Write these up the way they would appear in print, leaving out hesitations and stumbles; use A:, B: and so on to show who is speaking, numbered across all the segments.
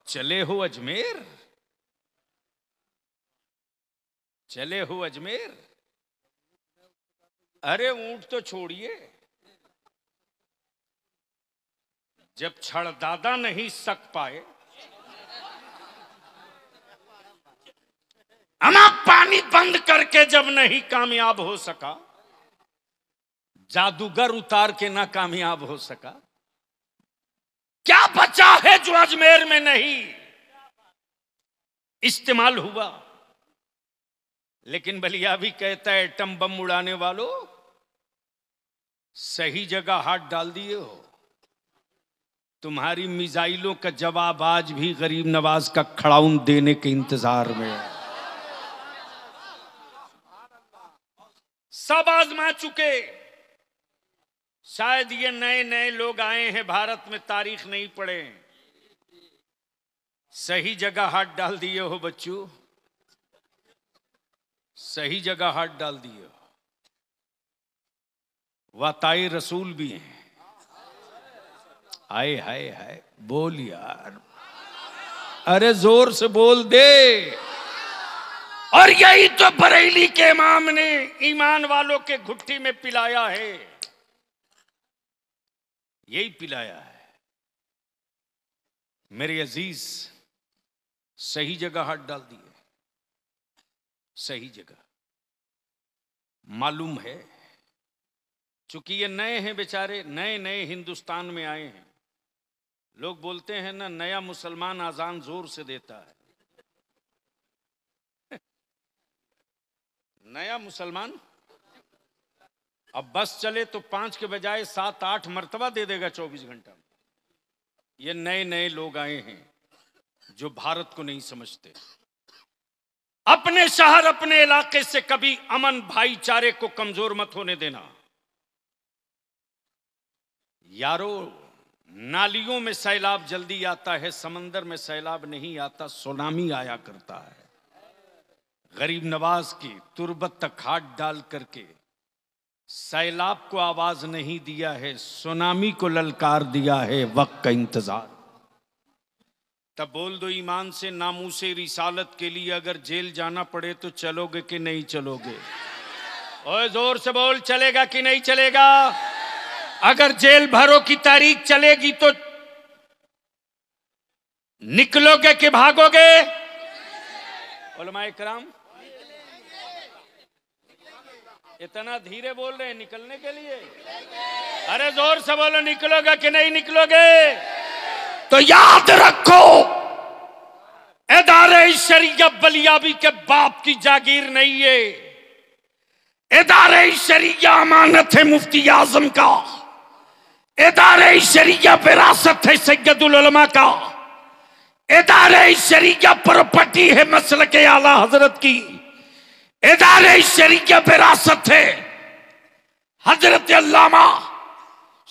A: चले हो अजमेर, चले हो अजमेर। अरे ऊंट तो छोड़िए, जब छड़दादा नहीं सक पाए, अमा पानी बंद करके जब नहीं कामयाब हो सका, जादूगर उतार के ना कामयाब हो सका, क्या बचा है जो अजमेर में नहीं इस्तेमाल हुआ। लेकिन बलिया भी कहता है, एटम बम उड़ाने वालों सही जगह हाथ डाल दिए हो। तुम्हारी मिसाइलों का जवाब आज भी गरीब नवाज का खड़ाउन देने के इंतजार में है। सब आजमा चुके, शायद ये नए नए लोग आए हैं भारत में, तारीख नहीं पढ़े। सही जगह हाथ डाल दिए हो बच्चों, सही जगह हाथ डाल दिए हो। वाताए रसूल भी हैं। हाय हाय हाय, बोल यार, अरे जोर से बोल दे। और यही तो बरेली के इमाम ने ईमान वालों के घुट्टी में पिलाया है, यही पिलाया है। मेरे अजीज, सही जगह हाथ डाल दिए, सही जगह। मालूम है, चूंकि ये नए हैं बेचारे, नए नए हिंदुस्तान में आए हैं। लोग बोलते हैं ना, नया मुसलमान आजान जोर से देता है। नया मुसलमान अब बस चले तो 5 के बजाय 7-8 मर्तबा दे देगा 24 घंटा में। ये नए नए लोग आए हैं जो भारत को नहीं समझते। अपने शहर अपने इलाके से कभी अमन भाईचारे को कमजोर मत होने देना यारो। नालियों में सैलाब जल्दी आता है, समंदर में सैलाब नहीं आता, सुनामी आया करता है। गरीब नवाज की तुरबत तक हाथ डाल करके सैलाब को आवाज नहीं दिया है, सुनामी को ललकार दिया है। वक्त का इंतजार। तब बोल दो ईमान से, नामूसे रिसालत के लिए अगर जेल जाना पड़े तो चलोगे कि नहीं चलोगे? ओए जोर से बोल, चलेगा कि नहीं चलेगा? अगर जेल भरो की तारीख चलेगी तो निकलोगे कि भागोगे? उलमाए कराम इतना धीरे बोल रहे हैं निकलने के लिए। अरे जोर से बोलो, निकलोगे कि नहीं निकलोगे? तो याद रखो, इदारे शरिया बलियाबी के बाप की जागीर नहीं है। इदारे शरिया अमानत है मुफ्ती आजम का। इदारे शरिया विरासत है सैयदुल उलमा का। इदारे शरिया प्रॉपर्टी है मसलक आला हजरत की। इदारे शरिया विरासत है हजरत अल्लामा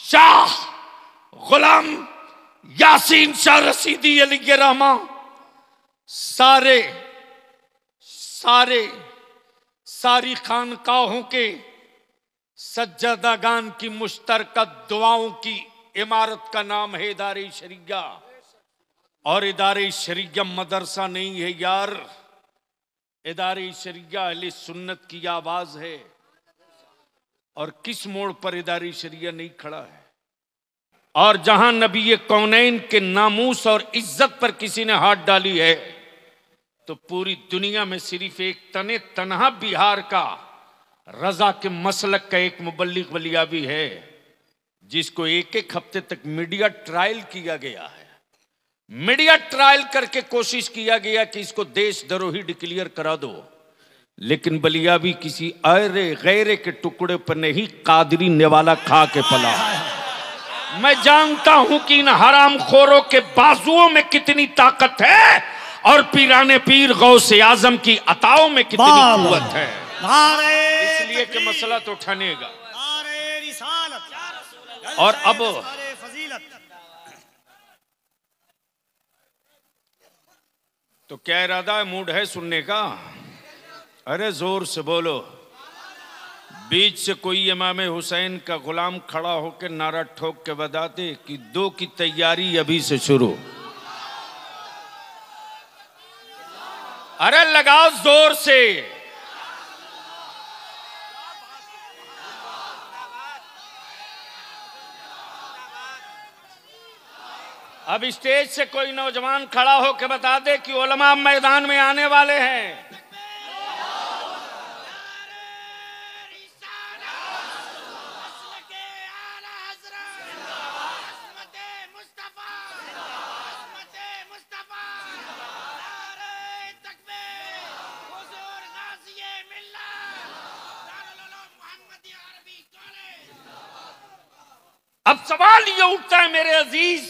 A: शाह गुलाम यासीन शाह रसीदी अली रहमा। सारी खानकाहों के सज्जादागान की मुश्तरका दुआओं की इमारत का नाम है इदारे शरिया। और इदारे शरिया मदरसा नहीं है यार, इदारे शरिया अहले सुन्नत की आवाज है। और किस मोड़ पर इदारे शरिया नहीं खड़ा है? और जहां नबी कौनैन के नामूस और इज्जत पर किसी ने हाथ डाली है तो पूरी दुनिया में सिर्फ एक तनहा बिहार का रजा के मसलक का एक मुबल्लिग बलियाबी है, जिसको एक हफ्ते तक मीडिया ट्रायल किया गया है। मीडिया ट्रायल करके कोशिश किया गया कि इसको देशद्रोही डिक्लेयर करा दो, लेकिन बलियाबी किसी अरे गैरे के टुकड़े पर नहीं, कादरी नेवाला खा के पला। मैं जानता हूं कि इन हरामखोरों के बाजुओं में कितनी ताकत है और पीराने पीर गौसे आजम की अताओं में कितनी कुव्वत है। इसलिए कि मसला तो उठानेगा। और अब तो क्या इरादा है, मूड है सुनने का? अरे जोर से बोलो। बीच से कोई इमाम हुसैन का गुलाम खड़ा होकर नारा ठोक के बता दे कि 2 की तैयारी अभी से शुरू। अरे लगाओ जोर से। अब स्टेज से कोई नौजवान खड़ा होकर बता दे कि उलमा मैदान में आने वाले हैं। अब सवाल ये उठता है मेरे अजीज,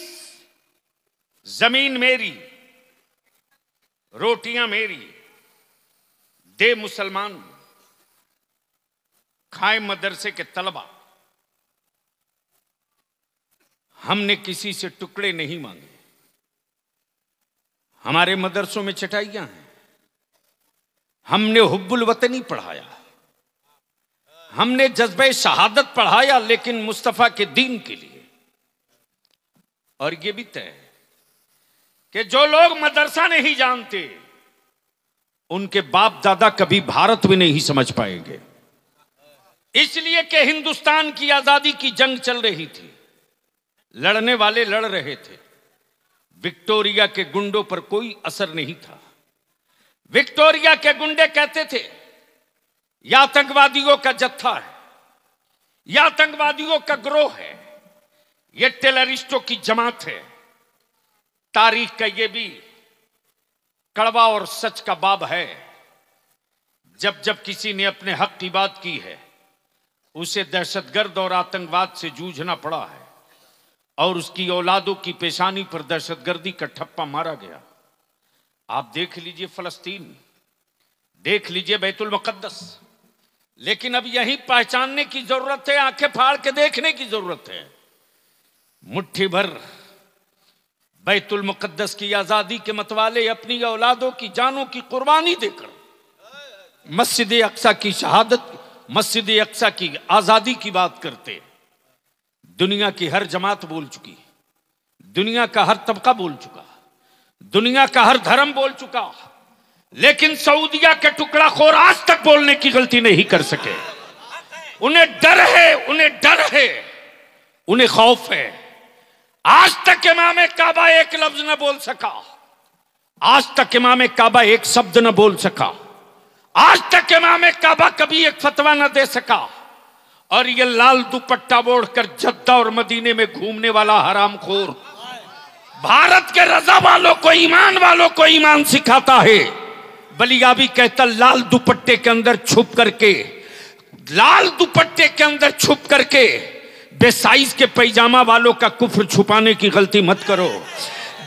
A: जमीन मेरी, रोटियां मेरी, दे मुसलमान, खाए मदरसे के तलबा। हमने किसी से टुकड़े नहीं मांगे। हमारे मदरसों में चटाइयां हैं। हमने हुब्बुल वतनी पढ़ाया, हमने जज्बे शहादत पढ़ाया, लेकिन मुस्तफा के दीन के लिए। और यह भी तय है कि जो लोग मदरसा नहीं जानते उनके बाप दादा कभी भारत में नहीं समझ पाएंगे। इसलिए कि हिंदुस्तान की आजादी की जंग चल रही थी, लड़ने वाले लड़ रहे थे। विक्टोरिया के गुंडों पर कोई असर नहीं था। विक्टोरिया के गुंडे कहते थे यह आतंकवादियों का जत्था है, यह आतंकवादियों का ग्रोह है, यह टेररिस्टों की जमात है। तारीख का यह भी कड़वा और सच का बाब है। जब जब किसी ने अपने हक की बात की है उसे दहशतगर्द और आतंकवाद से जूझना पड़ा है, और उसकी औलादों की पेशानी पर दहशतगर्दी का ठप्पा मारा गया। आप देख लीजिए फलस्तीन, देख लीजिए बैतुल मुकद्दस। लेकिन अब यही पहचानने की जरूरत है, आंखें फाड़ के देखने की जरूरत है। मुट्ठी भर बैतुल मुकद्दस की आजादी के मतवाले अपनी औलादों की जानों की कुर्बानी देकर मस्जिद अक्सा की शहादत, मस्जिद अक्सा की आजादी की बात करते। दुनिया की हर जमात बोल चुकी, दुनिया का हर तबका बोल चुका, दुनिया का हर धर्म बोल चुका, लेकिन सऊदिया के टुकड़ा खोर आज तक बोलने की गलती नहीं कर सके। उन्हें डर है, उन्हें डर है, उन्हें खौफ है। आज तक इमाम काबा एक लफ्ज न बोल सका, आज तक इमाम काबा एक शब्द न बोल सका, आज तक इमाम काबा कभी एक फतवा न दे सका। और ये लाल दुपट्टा ओढ़कर जद्दा और मदीने में घूमने वाला हरामखोर भारत के रजा वालों को, ईमान वालों को ईमान सिखाता है। बलियाबी कहता लाल दुपट्टे के अंदर छुप करके, लाल दुपट्टे के अंदर छुप करके बेसाइज के पैजामा वालों का कुफ्र छुपाने की गलती मत करो।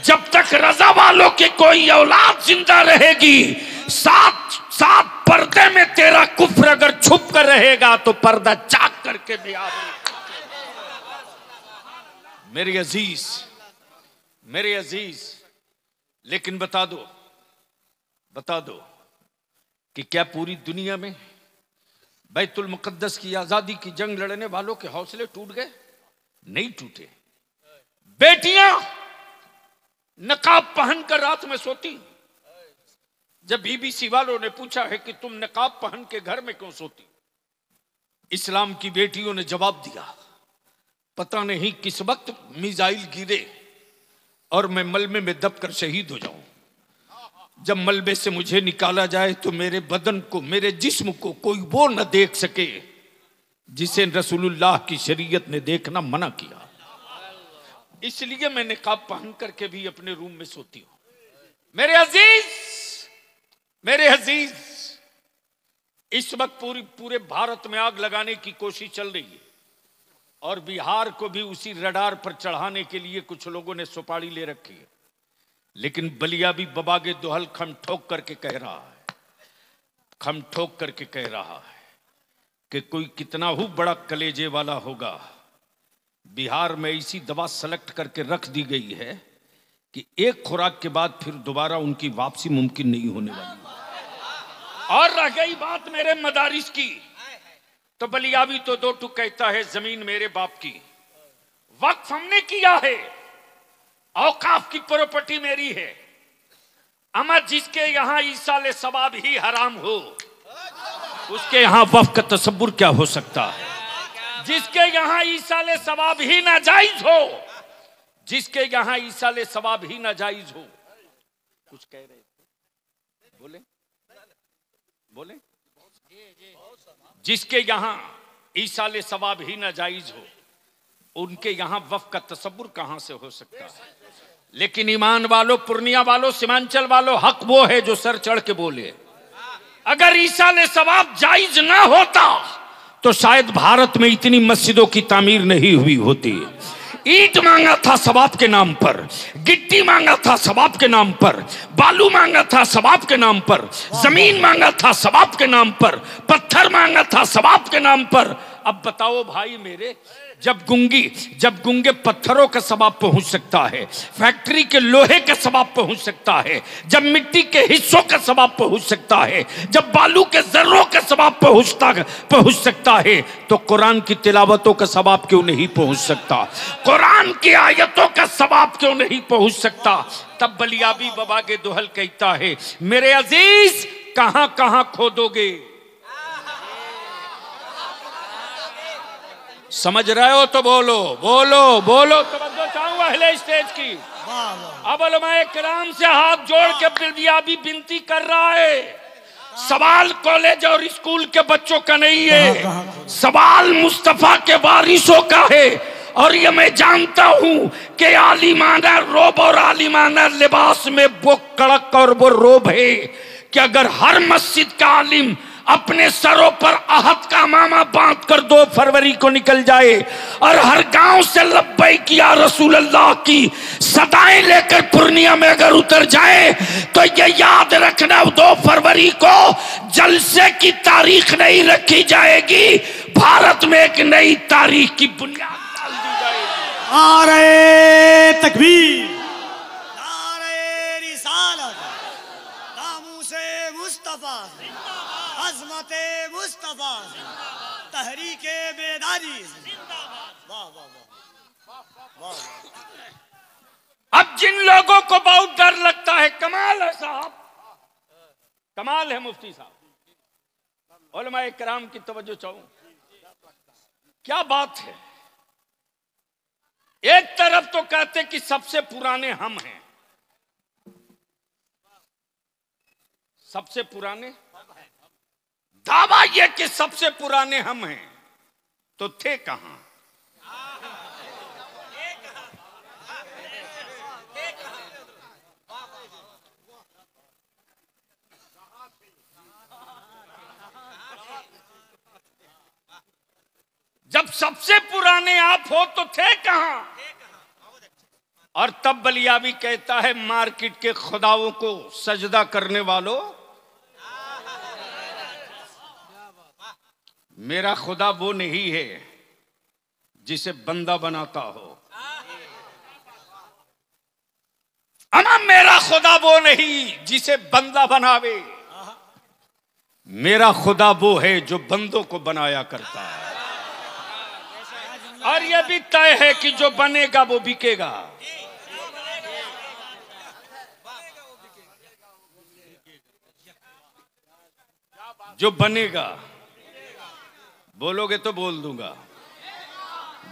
A: जब तक रजा वालों की कोई औलाद जिंदा रहेगी, साथ साथ पर्दे में तेरा कुफ्र अगर छुप कर रहेगा तो पर्दा चाक करके भी आ। मेरे अजीज, मेरे अजीज, लेकिन बता दो कि क्या पूरी दुनिया में बैतुल मुकद्दस की आजादी की जंग लड़ने वालों के हौसले टूट गए? नहीं टूटे। बेटियां नकाब पहनकर रात में सोती। जब बीबीसी वालों ने पूछा है कि तुम नकाब पहन के घर में क्यों सोती, इस्लाम की बेटियों ने जवाब दिया, पता नहीं किस वक्त मिसाइल गिरे और मैं मलबे में दबकर शहीद हो जाऊं। जब मलबे से मुझे निकाला जाए तो मेरे बदन को, मेरे जिस्म को कोई वो न देख सके जिसे रसूलुल्लाह की शरीयत ने देखना मना किया। इसलिए मैं निकाब पहन करके भी अपने रूम में सोती हूं। मेरे अजीज, इस वक्त पूरे भारत में आग लगाने की कोशिश चल रही है, और बिहार को भी उसी रडार पर चढ़ाने के लिए कुछ लोगों ने सुपारी ले रखी है। लेकिन बलियाबी बबागे दोहल खम ठोक करके कह रहा है, खम ठोक करके कह रहा है कि कोई कितना ही बड़ा कलेजे वाला होगा, बिहार में ऐसी दवा सेलेक्ट करके रख दी गई है कि एक खुराक के बाद फिर दोबारा उनकी वापसी मुमकिन नहीं होने वाली। और रह गई बात मेरे मदारिस की, तो बलियाबी तो दो टुक कहता है जमीन मेरे बाप की, वक्फ हमने किया है, औकाफ की प्रॉपर्टी मेरी है, अमा जिसके यहां ईसाले सवाब ही हराम हो, उसके यहां वफ का तसव्वुर क्या हो सकता है? जिसके यहां ईसाले सवाब ही नाजायज हो, जिसके यहां ईसाले सवाब ही नाजायज हो। कुछ कह रहे थे, बोले बोले। जिसके यहां ईसाले सवाब ही नाजायज हो, उनके यहां वफ का तसव्वुर कहां से हो सकता है? लेकिन ईमान वालों, पूर्णिया वालों, सीमांचल वालों, हक वो है जो सर चढ़ के बोले। अगर ईसाले सवाब जायज ना होता तो शायद भारत में इतनी मस्जिदों की तामीर नहीं हुई होती। ईंट मांगा था सवाब के नाम पर, गिट्टी मांगा था सवाब के नाम पर, बालू मांगा था सवाब के नाम पर, जमीन मांगा था सवाब के नाम पर, पत्थर मांगा था सवाब के नाम पर। अब बताओ भाई मेरे, जब गूंगे पत्थरों का सवाब पहुंच सकता है, फैक्ट्री के लोहे का सवाब पहुंच सकता है, जब मिट्टी के हिस्सों का सवाब पहुंच सकता है, जब बालू के जर्रों का सवाब पहुंच सकता है, तो कुरान की तिलावतों का सवाब क्यों नहीं पहुंच सकता? कुरान की आयतों का सवाब क्यों नहीं पहुंच सकता? तब बलियाबी बाबा के दोहल कहता है, मेरे अजीज कहां कहां खोदोगे? समझ रहे हो तो बोलो बोलो बोलो। तवज्जो चाहूंगा अहले स्टेज की। अब उलमाए किराम से हाथ जोड़ के बलियाबी विनती कर रहा है, सवाल कॉलेज और स्कूल के बच्चों का नहीं है, सवाल मुस्तफा के वारिसों का है। और ये मैं जानता हूं कि आलिमाना रोब और आलिमाना लिबास में वो कड़क और वो रोब है कि अगर हर मस्जिद का आलिम अपने सरों पर अहद का मामा बांध कर 2 फरवरी को निकल जाए और हर गांव से लब्बैक या रसूल अल्लाह की सदाएं लेकर पूर्णिया में अगर उतर जाए, तो ये याद रखना 2 फरवरी को जलसे की तारीख नहीं रखी जाएगी, भारत में एक नई तारीख की बुनियाद डाल दी जाएगी।
B: नारे तकबीर, नारे रिसालत, नामूसे मुस्तफा, अज़मते मुस्तफा, तहरीके बेदारी। वाह वाह वाह वाह।
A: अब जिन लोगों को बहुत डर लगता है, कमाल है साहब, कमाल है मुफ्ती साहब, उलमाए किराम की तवज्जो चाहूं, क्या बात है। एक तरफ तो कहते कि सबसे पुराने हम हैं, सबसे पुराने, दावा यह कि सबसे पुराने हम हैं, तो थे कहां? जब सबसे पुराने आप हो तो थे कहां? और तब बलियाबी कहता है, मार्केट के खुदाओं को सजदा करने वालों, मेरा खुदा वो नहीं है जिसे बंदा बनाता हो। अमा मेरा खुदा वो नहीं जिसे बंदा बनावे, मेरा खुदा वो है जो बंदों को बनाया करता है। और यह भी तय है कि जो बनेगा वो बिकेगा। जो बनेगा, बोलोगे तो बोल दूंगा,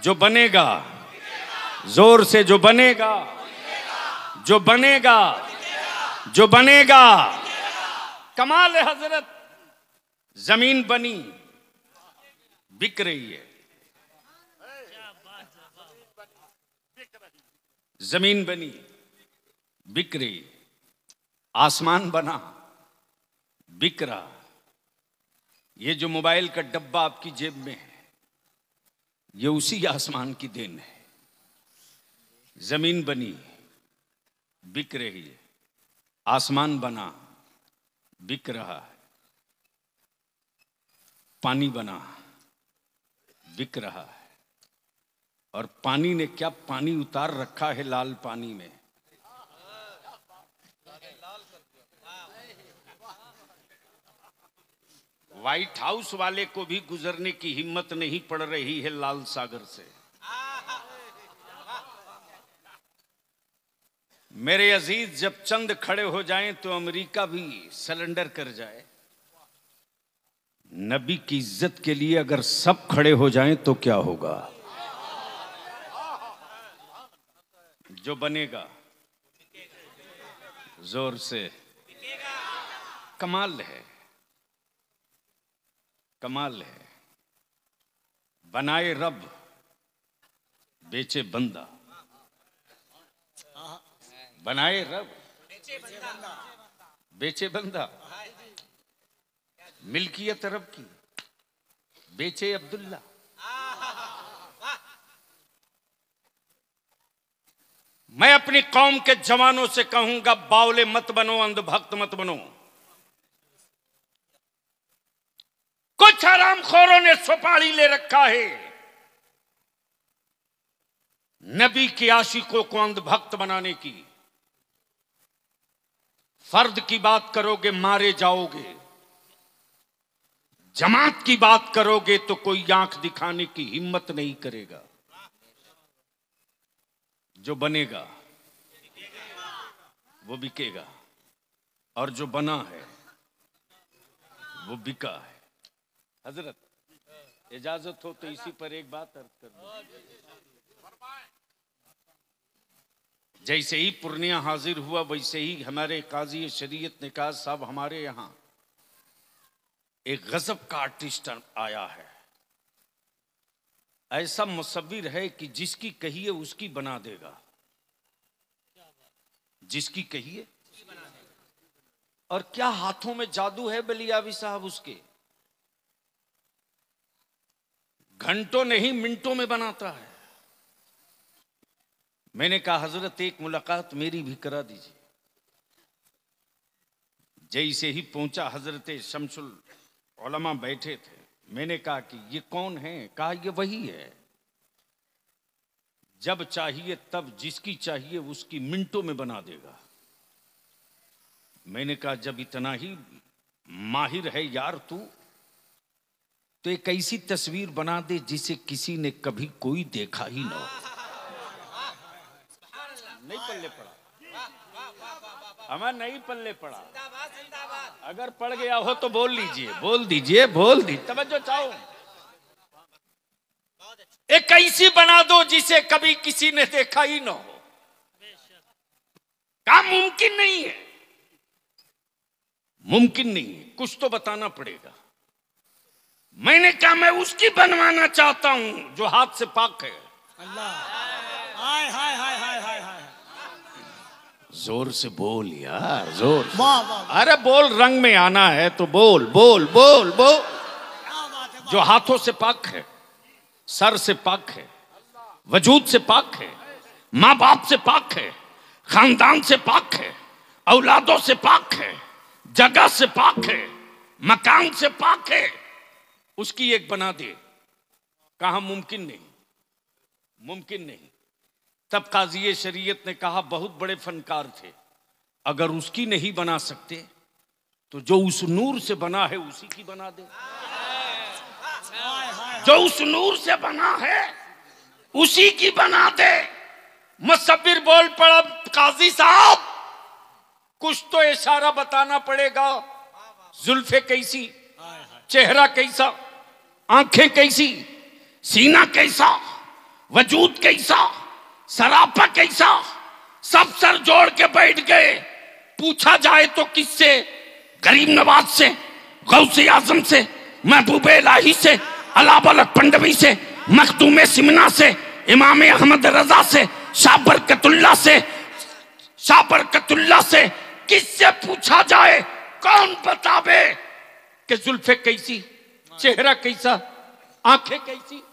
A: जो बनेगा, जोर से, जो बनेगा, जो बनेगा, जो बनेगा। कमाल है हजरत, जमीन बनी, बिक रही है, जमीन बनी, बिक रही, आसमान बना, बिक रहा। ये जो मोबाइल का डब्बा आपकी जेब में है, ये उसी आसमान की देन है। जमीन बनी, बिक रही है, आसमान बना, बिक रहा है, पानी बना, बिक रहा है। और पानी ने क्या पानी उतार रखा है लाल पानी में। व्हाइट हाउस वाले को भी गुजरने की हिम्मत नहीं पड़ रही है लाल सागर से। मेरे अजीज, जब चंद खड़े हो जाएं तो अमेरिका भी सरेंडर कर जाए। नबी की इज्जत के लिए अगर सब खड़े हो जाएं तो क्या होगा? जो बनेगा जोर से कमाल है, कमाल है। बनाए रब, बेचे बंदा। बनाए रब, बेचे बंदा। मिल्कियत रब की, बेचे अब्दुल्ला। मैं अपनी कौम के जवानों से कहूंगा, बावले मत बनो, अंधभक्त मत बनो। कुछ हरामखोरों ने सुपारी ले रखा है। नबी के आशिकों को अंधभक्त बनाने की। फर्द की बात करोगे मारे जाओगे, जमात की बात करोगे तो कोई आंख दिखाने की हिम्मत नहीं करेगा। जो बनेगा वो बिकेगा, और जो बना है वो बिका है। हजरत, इजाजत हो तो इसी पर एक बात अर्ज कर दूं। जैसे ही पूर्णिया हाजिर हुआ, वैसे ही हमारे काजी शरीयत ने कहा, साहब हमारे यहां एक गजब का आर्टिस्ट आया है। ऐसा मुसव्विर है कि जिसकी कहिए उसकी बना देगा। जिसकी कहिए, और क्या हाथों में जादू है बलियावी साहब उसके। घंटों नहीं मिनटों में बनाता है। मैंने कहा, हजरत एक मुलाकात मेरी भी करा दीजिए। जैसे ही पहुंचा, हजरत शमसुल उलमा बैठे थे। मैंने कहा कि ये कौन है? कहा ये वही है, जब चाहिए तब जिसकी चाहिए उसकी मिनटों में बना देगा। मैंने कहा, जब इतना ही माहिर है यार तू, तो एक ऐसी तस्वीर बना दे जिसे किसी ने कभी कोई देखा ही ना हो। नहीं पल्ले पड़ा, हमें नहीं पल्ले पड़ा। अगर पड़ गया हो तो बोल लीजिए, बोल दीजिए, बोल दीजिए। तवज्जो चाहो। एक ऐसी बना दो जिसे कभी किसी ने देखा ही ना हो। काम मुमकिन नहीं है, मुमकिन नहीं है, कुछ तो बताना पड़ेगा। मैंने कहा, मैं उसकी बनवाना चाहता हूं जो हाथ से पाक है।
B: अल्लाह, हाय हाय हाय हाय हाय हाय।
A: जोर से बोल यार, जोर से।
B: वाह वाह।
A: अरे बोल, रंग में आना है तो बोल बोल बोल बोल। जो हाथों से पाक है, सर से पाक है, वजूद से पाक है, माँ बाप से पाक है, खानदान से पाक है, औलादों से पाक है, जगह से पाक है, मकान से पाक है, उसकी एक बना दे। कहा मुमकिन नहीं, मुमकिन नहीं। तब काजी शरीयत ने कहा, बहुत बड़े फनकार थे, अगर उसकी नहीं बना सकते तो जो उस नूर से बना है उसी की बना दे। जो उस नूर से बना है उसी की बना दे। मुसव्विर बोल पड़ा, काजी साहब कुछ तो इशारा बताना पड़ेगा। जुल्फे कैसी, चेहरा कैसा, आंखें कैसी, सीना कैसा, वजूद कैसा, सरापा कैसा, सब सर जोड़ के बैठ गए। पूछा जाए तो किससे? गरीब नवाज से, गौसे आजम से, महबूबे इलाही से, अलाबल पंडवी से, मखदूम सिमना से, इमाम अहमद रजा से, शाह बरकतुल्लाह से, शाह बरकतुल्लाह से, किससे पूछा जाए? कौन बतावे कि जुल्फे कैसी, चेहरा कैसा, आंखें कैसी?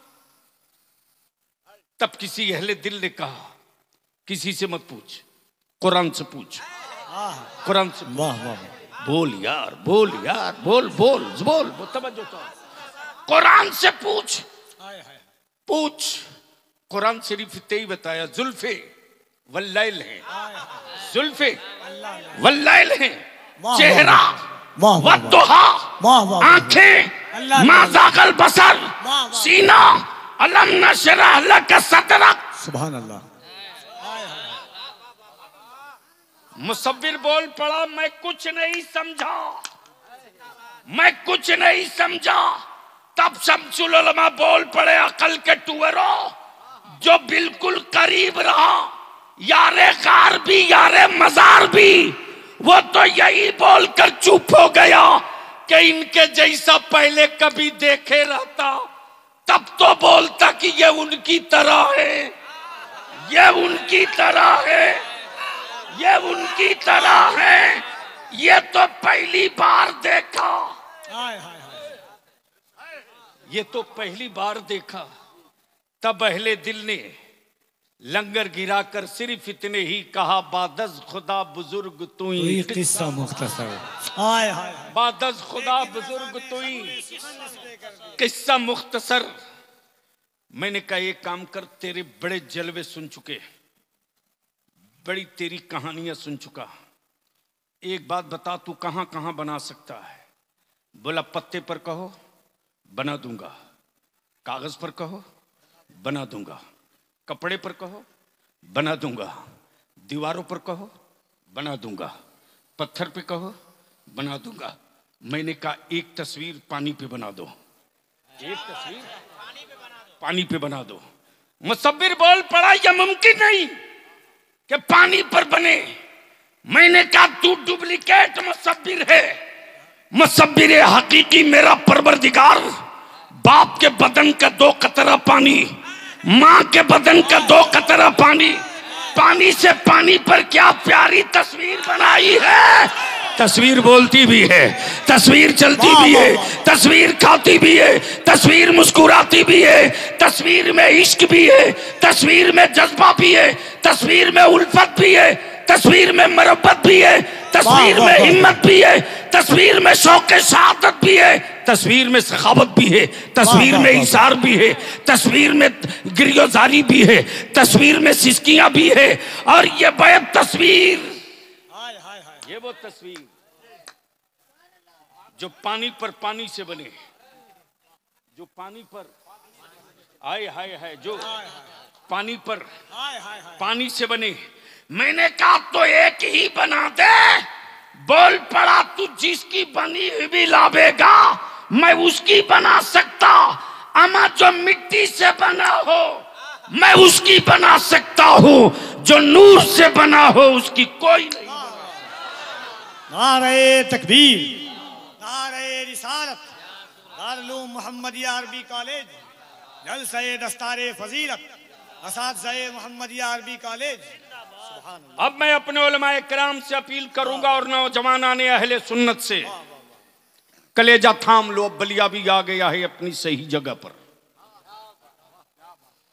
A: तब किसी अहले दिल ने कहा, किसी से मत पूछ, कुरान से पूछ, कुरान से। वाह वाह, बोल यार, बोल यार, बोल बोल बोल, तवज्जो तो। कुरान से पूछ, पूछ। कुरान शरीफ तेई बताया, जुल्फे वल्लैल हैं, जुल्फे वल्लैल हैं, चेहरा वद्दुहा, आंखें मा ज़ाग़ल बसर, सीना अलम नशरह लक सदरक।
B: सुभान अल्लाह।
A: मुसव्विर बोल पड़ा, मैं कुछ नहीं समझा, मैं कुछ नहीं समझा। तब शम्सुल उलमा बोल पड़े, अकल के टुअरों, जो बिल्कुल करीब रहा यारे कार भी यारे मजार भी, वो तो यही बोलकर चुप हो गया कि इनके जैसा पहले कभी देखे रहता, तब तो बोलता कि ये उनकी तरह है, ये उनकी तरह है, ये उनकी तरह है, ये तो पहली बार देखा,
B: हाय हाय हाय।
A: ये तो पहली बार देखा। तब अहले दिल ने लंगर गिराकर सिर्फ इतने ही कहा, बादज खुदा बुजुर्ग तुई,
B: किस्सा मुख्तसर। हाय हाय हाय।
A: बादज खुदा बुजुर्ग तुई, किस्सा मुख्तसर। मैंने कहा एक काम कर, तेरे बड़े जलवे सुन चुके, बड़ी तेरी कहानियां सुन चुका, एक बात बता, तू कहां कहां बना सकता है? बोला पत्ते पर कहो बना दूंगा, कागज पर कहो बना दूंगा, कपड़े पर कहो बना दूंगा, दीवारों पर कहो बना दूंगा, पत्थर पे कहो बना दूंगा। मैंने कहा एक तस्वीर पानी पे बना दो, एक तस्वीर पानी पे बना दो। मुसव्विर बोल पड़ा, यह मुमकिन नहीं कि पानी पर बने। मैंने कहा तू डुप्लीकेट मुसव्विर है, मुसव्विर हकीकी मेरा परवरदिगार, बाप के बदन का 2 कतरा पानी, माँ के बदन का 2 कतरा पानी, पानी से पानी पर क्या प्यारी तस्वीर बनाई है। तस्वीर बोलती भी है, तस्वीर चलती भी है, तस्वीर खाती भी है, तस्वीर मुस्कुराती भी है, तस्वीर में इश्क भी है, तस्वीर में जज्बा भी है, तस्वीर में उल्फत भी है, तस्वीर में मोहब्बत भी है, तस्वीर में हिम्मत भी है, तस्वीर में शौक़ शहादत भी है, तस्वीर में सखावत भी है, तस्वीर में इशार भी है, तस्वीर में गिरियोजारी भी है, तस्वीर में सिसकियां भी है। और ये बेद तस्वीर, ये वो तस्वीर जो पानी पर पानी से बने, जो पानी पर आए हाय हाय, जो पानी पर पानी से बने। मैंने कहा तो एक ही बना दे। बोल पड़ा, तू जिसकी बनी हुई भी लावेगा मैं उसकी बना सकता, अमा जो मिट्टी से बना हो मैं उसकी बना सकता हूं, जो नूर से बना हो उसकी कोई नहीं।
B: नारे तकबीर, नारे रिसालत, दारुल मोहम्मदिया अरबी कॉलेज, जलसे दस्तारे फजीलत, असातिज़ाए मोहम्मदिया अरबी कॉलेज।
A: अब मैं अपने उलमाए किराम से अपील करूंगा और नौजवान आने अहले सुन्नत से, कलेजा थाम लो, बलिया भी आ गया है अपनी सही जगह पर।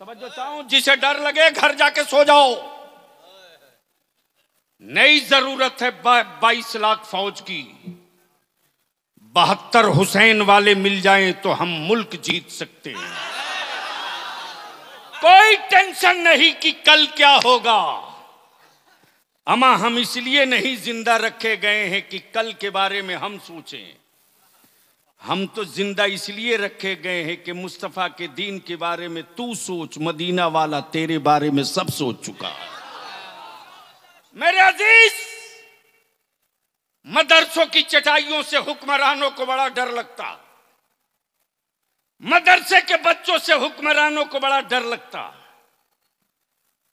A: तवज्जो चाहूं, जिसे डर लगे घर जाके सो जाओ। नई जरूरत है 22 लाख फौज की, 72 हुसैन वाले मिल जाएं तो हम मुल्क जीत सकते हैं। कोई टेंशन नहीं कि कल क्या होगा, अमा हम इसलिए नहीं जिंदा रखे गए हैं कि कल के बारे में हम सोचें, हम तो जिंदा इसलिए रखे गए हैं कि मुस्तफा के दीन के बारे में तू सोच, मदीना वाला तेरे बारे में सब सोच चुका। मेरे अजीज, मदरसों की चटाइयों से हुक्मरानों को बड़ा डर लगता, मदरसे के बच्चों से हुक्मरानों को बड़ा डर लगता।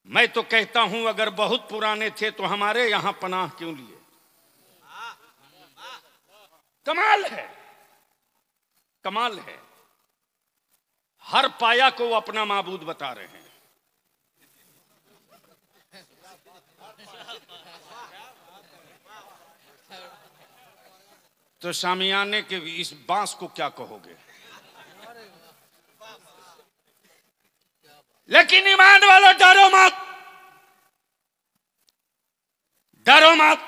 A: मैं तो कहता हूं अगर बहुत पुराने थे तो हमारे यहां पनाह क्यों लिए? कमाल है, कमाल है। हर पाया को वो अपना माबूद बता रहे हैं। तो शामियाने के इस बांस को क्या कहोगे? लेकिन ईमान वालों, डरो मत, डरो मत।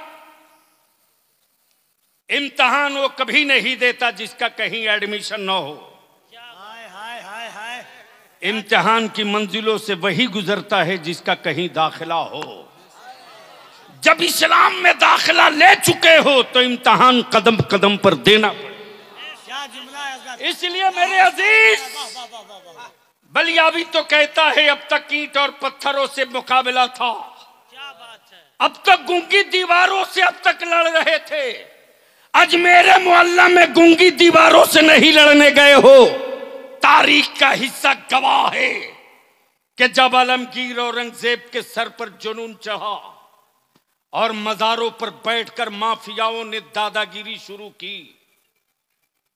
A: इम्तिहान वो कभी नहीं देता जिसका कहीं एडमिशन ना हो। इम्तिहान की मंजिलों से वही गुजरता है जिसका कहीं दाखिला हो। जब इस्लाम में दाखिला ले चुके हो तो इम्तिहान कदम कदम पर देना पड़े। इसलिए मेरे अजीज, बलियावी तो कहता है अब तक ईंट और पत्थरों से मुकाबला था, अब तक गूंगी दीवारों से अब तक लड़ रहे थे, आज मेरे मोहल्ला में गूंगी दीवारों से नहीं लड़ने गए हो। तारीख का हिस्सा गवाह है कि जब आलमगीर औरंगजेब के सर पर जुनून चढ़ा और मजारों पर बैठकर माफियाओं ने दादागिरी शुरू की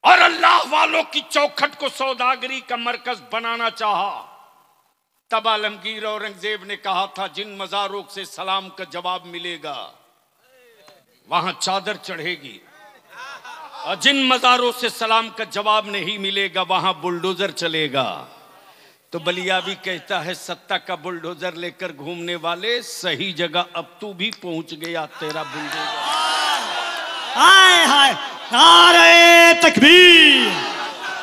A: और अल्लाह वालों की चौखट को सौदागरी का मरकज बनाना चाहा, तब आलमगीर औरंगजेब ने कहा था जिन मजारों से सलाम का जवाब मिलेगा वहां चादर चढ़ेगी, और जिन मजारों से सलाम का जवाब नहीं मिलेगा वहां बुलडोजर चलेगा। तो बलिया भी कहता है सत्ता का बुलडोजर लेकर घूमने वाले सही जगह अब तू भी पहुंच गया, तेरा बुलडोजर।
B: हाय हाय, नारे तकबीर,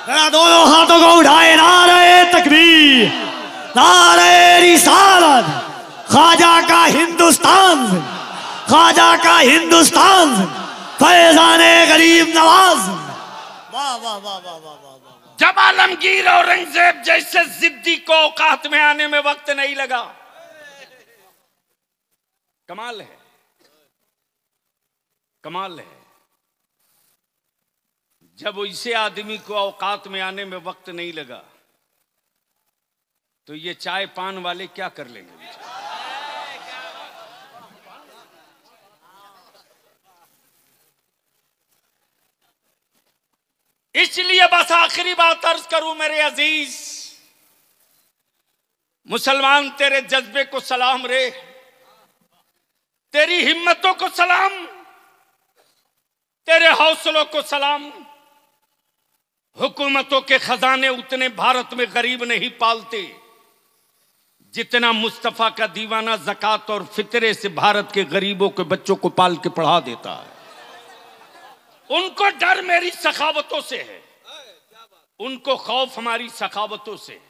B: जरा दोनों हाथों को उठाए, नारे तकबीर, नारे रिसालत, ख्वाजा का हिंदुस्तान, ख्वाजा का हिंदुस्तान, फैजाने गरीब नवाज। वाह वाह वाह वाह वाह वाह।
A: जब आलमगीर औरंगजेब जैसे जिद्दी को औकात में आने में वक्त नहीं लगा। कमाल है, कमाल है। जब इसे आदमी को औकात में आने में वक्त नहीं लगा तो ये चाय पान वाले क्या कर लेंगे। इसलिए बस आखिरी बात अर्ज करूं मेरे अजीज मुसलमान, तेरे जज्बे को सलाम रे, तेरी हिम्मतों को सलाम, तेरे हौसलों को सलाम। हुकूमतों के खजाने उतने भारत में गरीब नहीं पालते जितना मुस्तफा का दीवाना ज़कात और फितरे से भारत के गरीबों के बच्चों को पाल के पढ़ा देता है। उनको डर मेरी सखावतों से है, उनको खौफ हमारी सखावतों से।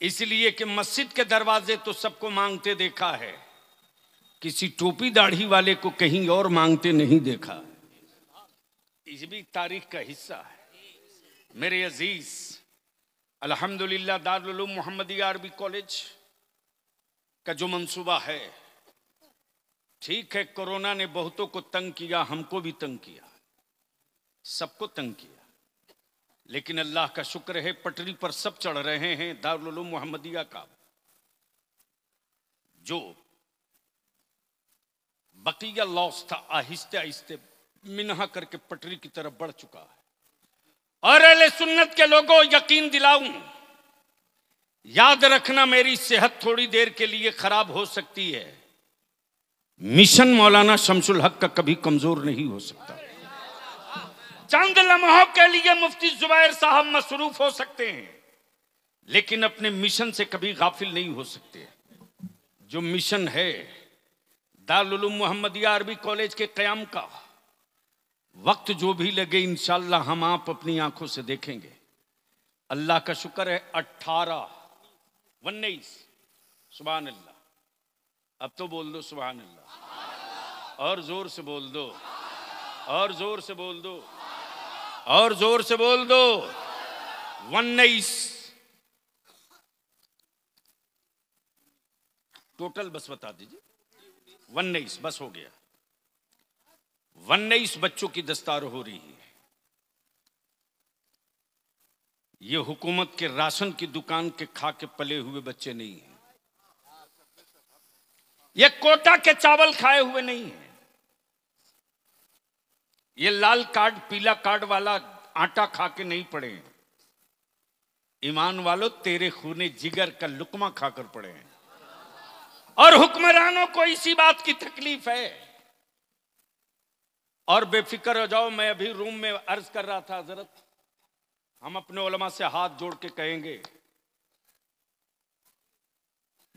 A: इसलिए कि मस्जिद के दरवाजे तो सबको मांगते देखा है, किसी टोपी दाढ़ी वाले को कहीं और मांगते नहीं देखा। ये भी तारीख का हिस्सा है मेरे अजीज। अल्हम्दुलिल्लाह दारुल उलूम मोहम्मदिया अरबी कॉलेज का जो मंसूबा है, ठीक है कोरोना ने बहुतों को तंग किया, हमको भी तंग किया, सबको तंग किया, लेकिन अल्लाह का शुक्र है पटरी पर सब चढ़ रहे हैं। दारुल उलूम मोहम्मदिया का जो बकिया लॉस था आहिस्ते आहिस्ते मिनहा करके पटरी की तरफ बढ़ चुका है। और अहले सुन्नत के लोगों यकीन दिलाऊं, याद रखना मेरी सेहत थोड़ी देर के लिए खराब हो सकती है, मिशन मौलाना शमसुल हक का कभी कमजोर नहीं हो सकता। चंद लम्हों के लिए मुफ्ती जुबैर साहब मसरूफ हो सकते हैं, लेकिन अपने मिशन से कभी गाफिल नहीं हो सकते। जो मिशन है दारुल उलूम मोहम्मदिया अरबी कॉलेज के क़याम का, वक्त जो भी लगे इंशाअल्लाह हम आप अपनी आंखों से देखेंगे। अल्लाह का शुक्र है 19 सुभान अल्लाह, अब तो बोल दो सुभान अल्लाह, और जोर से बोल दो, और जोर से बोल दो, और जोर से बोल दो। 19 टोटल बस बता दीजिए, 19 बस हो गया। 19 बच्चों की दस्तार हो रही है। ये हुकूमत के राशन की दुकान के खा के पले हुए बच्चे नहीं हैं, ये कोटा के चावल खाए हुए नहीं हैं, ये लाल कार्ड पीला कार्ड वाला आटा खा के नहीं पड़े हैं। ईमान वालों, तेरे खूने जिगर का लुकमा खाकर पड़े हैं। और हुक्मरानों को इसी बात की तकलीफ है। और बेफिक्र हो जाओ, मैं अभी रूम में अर्ज कर रहा था, हजरत हम अपने उलमा से हाथ जोड़ के कहेंगे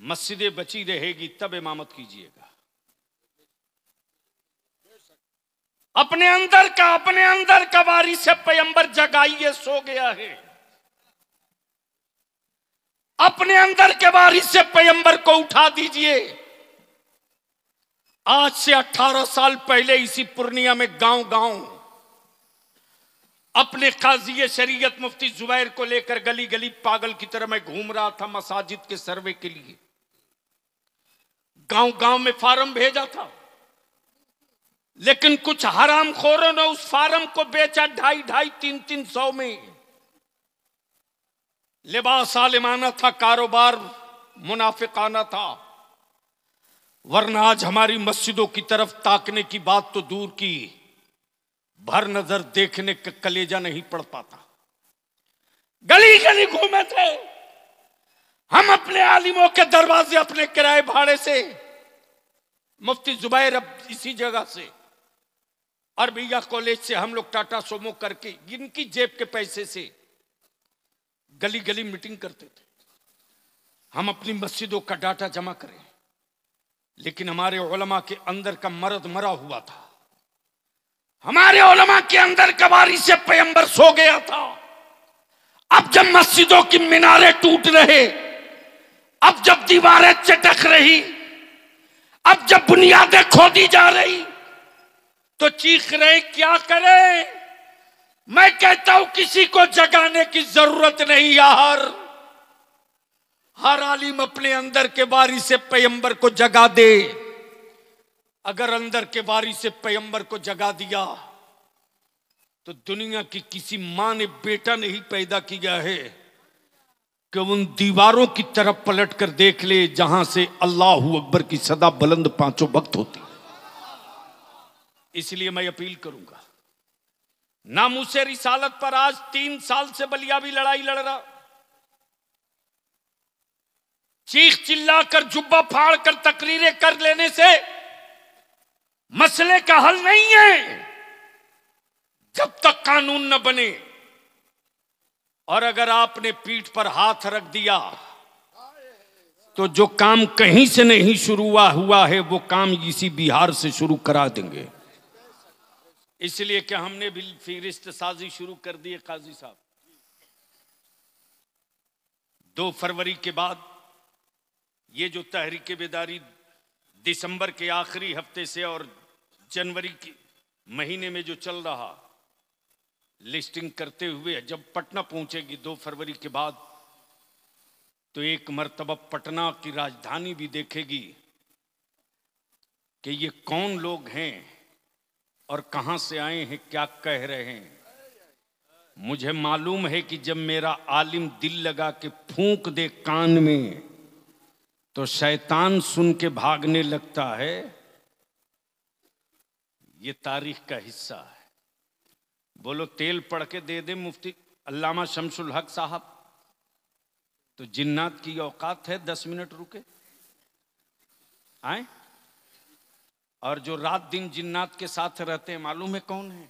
A: मस्जिदें बची रहेगी तब इमामत कीजिएगा। अपने अंदर का वारिस से पैगंबर जगाइए, सो गया है। अपने अंदर के वारिस से पैगंबर को उठा दीजिए। आज से 18 साल पहले इसी पूर्णिया में गांव अपने काजी शरीयत मुफ्ती जुबैर को लेकर गली गली पागल की तरह मैं घूम रहा था मसाजिद के सर्वे के लिए। गांव गांव में फार्म भेजा था, लेकिन कुछ हरामखोरों ने उस फार्म को बेचा 250-300 में। लिबास आलिमाना था, कारोबार मुनाफिकाना था, वरना आज हमारी मस्जिदों की तरफ ताकने की बात तो दूर की, भर नजर देखने का कलेजा नहीं पड़ पाता। गली गली घूमे थे हम अपने आलिमों के दरवाजे, अपने किराए भाड़े से, मुफ्ती जुबैर अब इसी जगह से, अरबिया कॉलेज से हम लोग टाटा सोमो करके इनकी जेब के पैसे से गली गली मीटिंग करते थे। हम अपनी मस्जिदों का डाटा जमा करें, लेकिन हमारे उलमा के अंदर का मर्द मरा हुआ था। हमारे उलमा के अंदर कवारी से पैगंबर सो गया था। अब जब मस्जिदों की मीनारें टूट रहे, अब जब दीवारें चटक रही, अब जब बुनियादें खोदी जा रही, तो चीख रहे क्या करें। मैं कहता हूं किसी को जगाने की जरूरत नहीं यार। हर आलिम अपने अंदर के बारी से पैगंबर को जगा दे। अगर अंदर के बारी से पैगंबर को जगा दिया तो दुनिया की किसी मां ने बेटा नहीं पैदा किया है कि उन दीवारों की तरफ पलट कर देख ले जहां से अल्लाहू अकबर की सदा बुलंद पांचों वक्त होती। इसलिए मैं अपील करूंगा, नामूसे रिसालत पर आज 3 साल से बलियाबी लड़ाई लड़ रहा, चीख चिल्ला कर जुब्बा फाड़ कर तकरीरें कर लेने से मसले का हल नहीं है जब तक कानून न बने। और अगर आपने पीठ पर हाथ रख दिया तो जो काम कहीं से नहीं शुरू हुआ है वो काम इसी बिहार से शुरू करा देंगे। इसलिए कि हमने भी फिरिस्त साजी शुरू कर दी है काजी साहब। 2 फरवरी के बाद ये जो तहरीक बेदारी दिसंबर के आखिरी हफ्ते से और जनवरी के महीने में जो चल रहा, लिस्टिंग करते हुए जब पटना पहुंचेगी 2 फरवरी के बाद, तो एक मर्तबा पटना की राजधानी भी देखेगी कि ये कौन लोग हैं और कहां से आए हैं, क्या कह रहे हैं। मुझे मालूम है कि जब मेरा आलिम दिल लगा के फूंक दे कान में तो शैतान सुन के भागने लगता है। ये तारीख का हिस्सा है। बोलो तेल पढ़ के दे दे मुफ्ती अल्लामा शमसुल हक साहब तो जिन्नात की औकात है 10 मिनट रुके आए। और जो रात दिन जिन्नात के साथ रहते हैं मालूम है कौन है?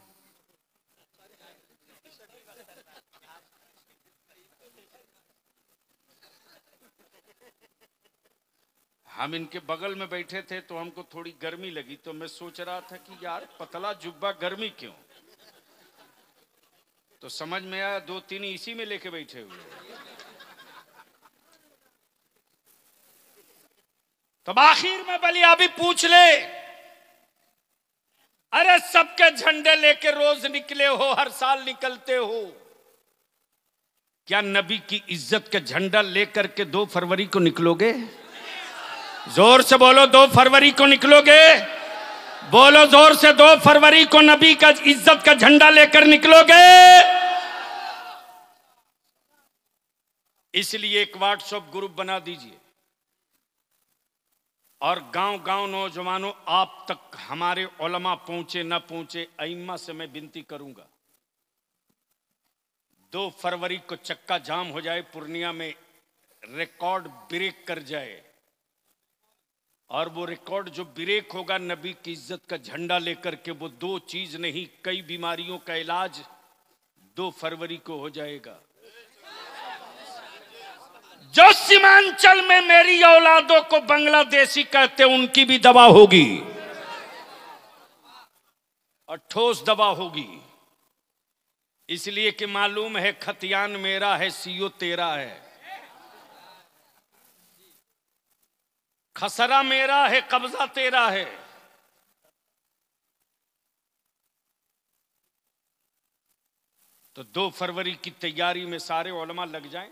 A: हम इनके बगल में बैठे थे तो हमको थोड़ी गर्मी लगी, तो मैं सोच रहा था कि यार पतला जुब्बा गर्मी क्यों, तो समझ में आया 2-3 इसी में लेके बैठे हुए। तो आखिर में बलियाबी पूछ ले, अरे सबके झंडे लेके रोज निकले हो, हर साल निकलते हो, क्या नबी की इज्जत का झंडा लेकर के 2 फरवरी को निकलोगे? जोर से बोलो 2 फरवरी को निकलोगे? बोलो जोर से 2 फरवरी को नबी का इज्जत का झंडा लेकर निकलोगे? इसलिए एक व्हाट्सएप ग्रुप बना दीजिए और गांव गांव नौजवानों आप तक हमारे उलमा पहुंचे न पहुंचे, अइम्मा से मैं विनती करूंगा 2 फरवरी को चक्का जाम हो जाए, पूर्णिया में रिकॉर्ड ब्रेक कर जाए, और वो रिकॉर्ड जो ब्रेक होगा नबी की इज्जत का झंडा लेकर के, वो 2 चीज नहीं कई बीमारियों का इलाज 2 फरवरी को हो जाएगा। जो सीमांचल में मेरी औलादों को बांग्लादेशी कहते उनकी भी दवा होगी और ठोस दवा होगी। इसलिए कि मालूम है खतियान मेरा है, सीओ तेरा है, खसरा मेरा है, कब्जा तेरा है। तो 2 फरवरी की तैयारी में सारे उलमा लग जाएं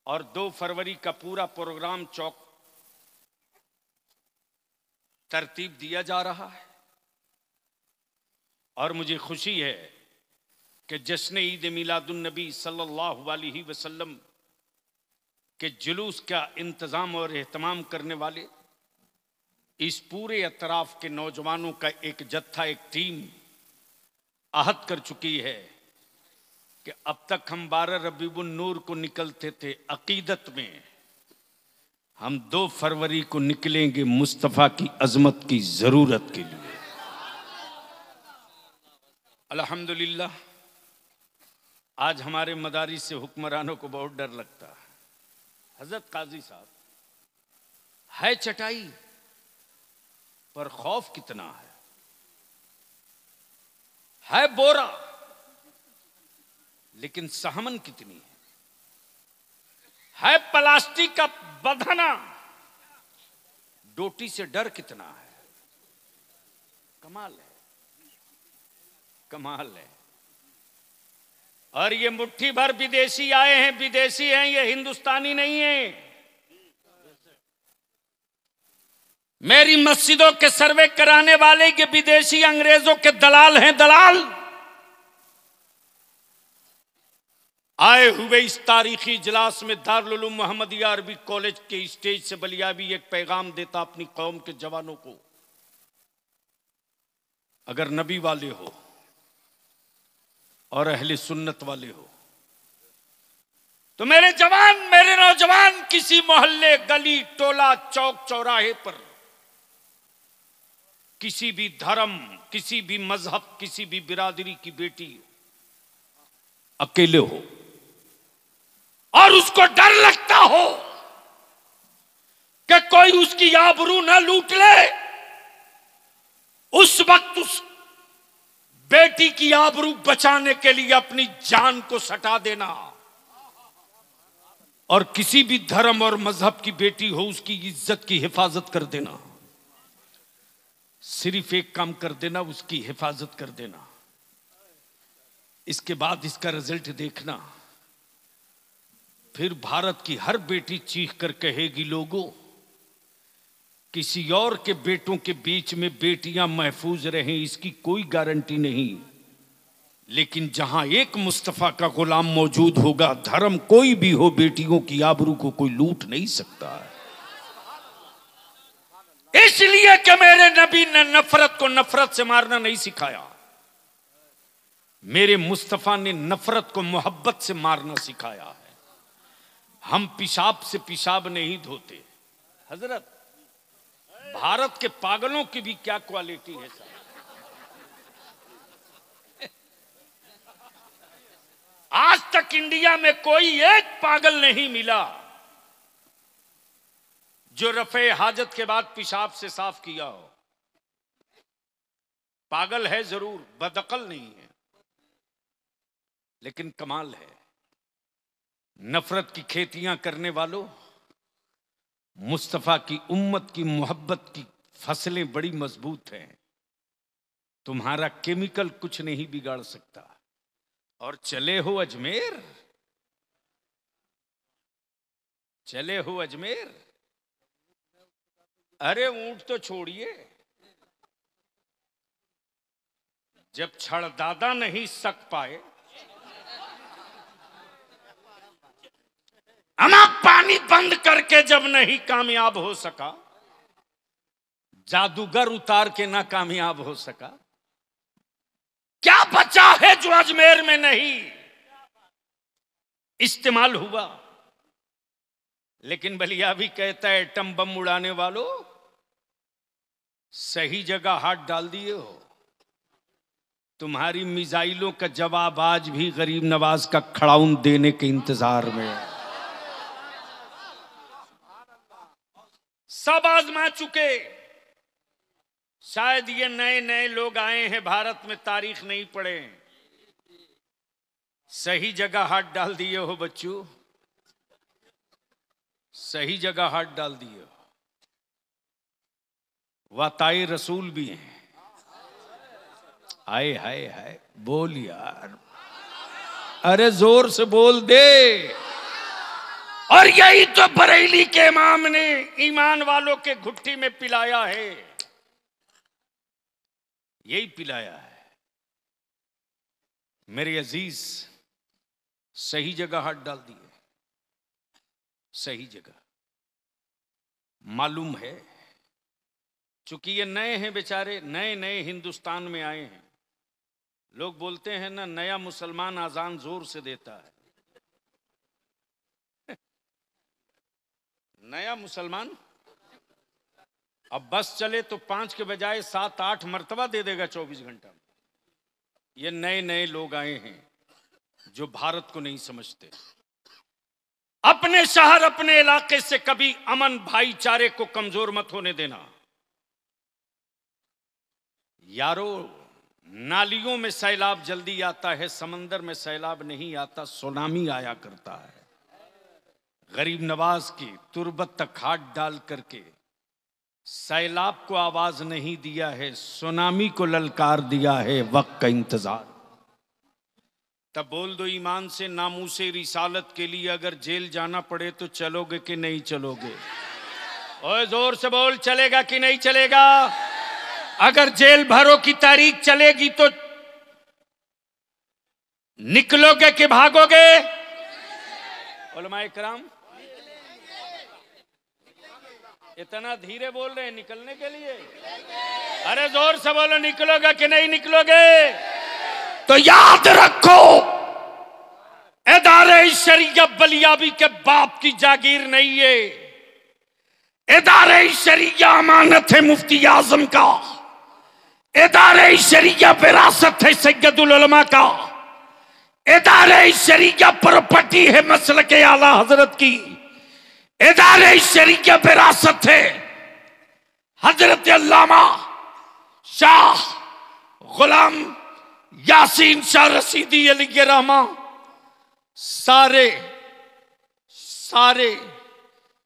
A: और 2 फरवरी का पूरा प्रोग्राम चौक तरतीब दिया जा रहा है। और मुझे खुशी है कि जश्न ईद मिलादुन नबी सल्लल्लाहु अलैहि वसल्लम के जुलूस का इंतजाम और एहतमाम करने वाले इस पूरे अतराफ के नौजवानों का एक जत्था, एक टीम आहद कर चुकी है कि अब तक हम 12 रबीउन नूर को निकलते थे अकीदत में, हम 2 फरवरी को निकलेंगे मुस्तफा की अजमत की जरूरत के लिए। अल्हम्दुलिल्लाह, आज हमारे मदारिस से हुक्मरानों को बहुत डर लगता है। हजरत काजी साहब, है चटाई पर खौफ कितना है बोरा लेकिन सहमन कितनी है प्लास्टिक का बंधना, डोटी से डर कितना है। कमाल है, कमाल है। और ये मुट्ठी भर विदेशी आए हैं, विदेशी हैं, ये हिंदुस्तानी नहीं है। मेरी मस्जिदों के सर्वे कराने वाले ये विदेशी अंग्रेजों के दलाल हैं, दलाल। आए हुए इस तारीखी इजलास में दारुल उलूम मोहम्मदिया अरबी कॉलेज के स्टेज से बलियाबी एक पैगाम देता अपनी कौम के जवानों को, अगर नबी वाले हो और अहले सुन्नत वाले हो तो मेरे जवान, मेरे नौजवान, किसी मोहल्ले, गली, टोला, चौक, चौराहे पर किसी भी धर्म, किसी भी मजहब, किसी भी बिरादरी की बेटी अकेले हो और उसको डर लगता हो कि कोई उसकी आबरू ना लूट ले, उस वक्त उस बेटी की आबरू बचाने के लिए अपनी जान को सटा देना। और किसी भी धर्म और मजहब की बेटी हो, उसकी इज्जत की हिफाजत कर देना। सिर्फ एक काम कर देना, उसकी हिफाजत कर देना। इसके बाद इसका रिजल्ट देखना। फिर भारत की हर बेटी चीख कर कहेगी, लोगों, किसी और के बेटों के बीच में बेटियां महफूज रहें इसकी कोई गारंटी नहीं, लेकिन जहां एक मुस्तफा का गुलाम मौजूद होगा, धर्म कोई भी हो, बेटियों की आबरू को कोई लूट नहीं सकता है। इसलिए कि मेरे नबी ने नफरत को नफरत से मारना नहीं सिखाया, मेरे मुस्तफा ने नफरत को मोहब्बत से मारना सिखाया है। हम पेशाब से पेशाब नहीं धोते। हजरत, भारत के पागलों की भी क्या क्वालिटी है साहब। आज तक इंडिया में कोई एक पागल नहीं मिला जो रफे हाजत के बाद पेशाब से साफ किया हो। पागल है जरूर, बदअक्ल नहीं है, लेकिन कमाल है। नफरत की खेतियां करने वालों, मुस्तफा की उम्मत की मोहब्बत की फसलें बड़ी मजबूत हैं, तुम्हारा केमिकल कुछ नहीं बिगाड़ सकता। और चले हो अजमेर, चले हो अजमेर, अरे ऊंट तो छोड़िए, जब छड़दादा नहीं सक पाए, अमा पानी बंद करके जब नहीं कामयाब हो सका, जादूगर उतार के ना कामयाब हो सका, क्या बचा है जो अजमेर में नहीं इस्तेमाल हुआ। लेकिन बलिया भी कहता है, एटम बम उड़ाने वालों, सही जगह हाथ डाल दिए हो। तुम्हारी मिसाइलों का जवाब आज भी गरीब नवाज का खड़ाउन देने के इंतजार में है। सब आजमा चुके, शायद ये नए नए लोग आए हैं भारत में, तारीख नहीं पढ़े। सही जगह हाथ डाल दिए हो बच्चों, सही जगह हाथ डाल दिए हो। वाताए रसूल भी हैं। हाय हाय हाय, बोल यार, अरे जोर से बोल दे। और यही तो बरेली के इमाम ने ईमान वालों के घुट्टी में पिलाया है। यही पिलाया है। मेरे अजीज, सही जगह हाथ डाल दिए, सही जगह। मालूम है, चूंकि ये नए हैं बेचारे, नए नए हिंदुस्तान में आए हैं। लोग बोलते हैं ना, नया मुसलमान आजान जोर से देता है। नया मुसलमान अब बस चले तो 5 के बजाय 7-8 मर्तबा दे देगा 24 घंटा में। ये नए नए लोग आए हैं जो भारत को नहीं समझते। अपने शहर, अपने इलाके से कभी अमन भाईचारे को कमजोर मत होने देना यारो। नालियों में सैलाब जल्दी आता है, समंदर में सैलाब नहीं आता, सुनामी आया करता है। गरीब नवाज की तुरबत तक हाथ डाल करके सैलाब को आवाज नहीं दिया है, सुनामी को ललकार दिया है। वक्त का इंतजार। तब बोल दो ईमान से, नामूसे रिसालत के लिए अगर जेल जाना पड़े तो चलोगे कि नहीं चलोगे? और जोर से बोल, चलेगा कि नहीं चलेगा? अगर जेल भरो की तारीख चलेगी तो निकलोगे कि भागोगे? उलमाए कराम इतना धीरे बोल रहे हैं निकलने के लिए। अरे जोर से बोलो, निकलोगे कि नहीं निकलोगे? तो याद रखो, इदारे शरिया बलियाबी के बाप की जागीर नहीं है। इदारे शरिया अमानत है मुफ्ती आजम का। इदारे शरिया विरासत है सैयदुल उलमा का। इदारे शरिया प्रॉपर्टी है मसलक आला हजरत की। इदारे शरिया विरासत है हजरत अल्लामा शाह गुलाम यासीन शाह रशीदी अली रहमा।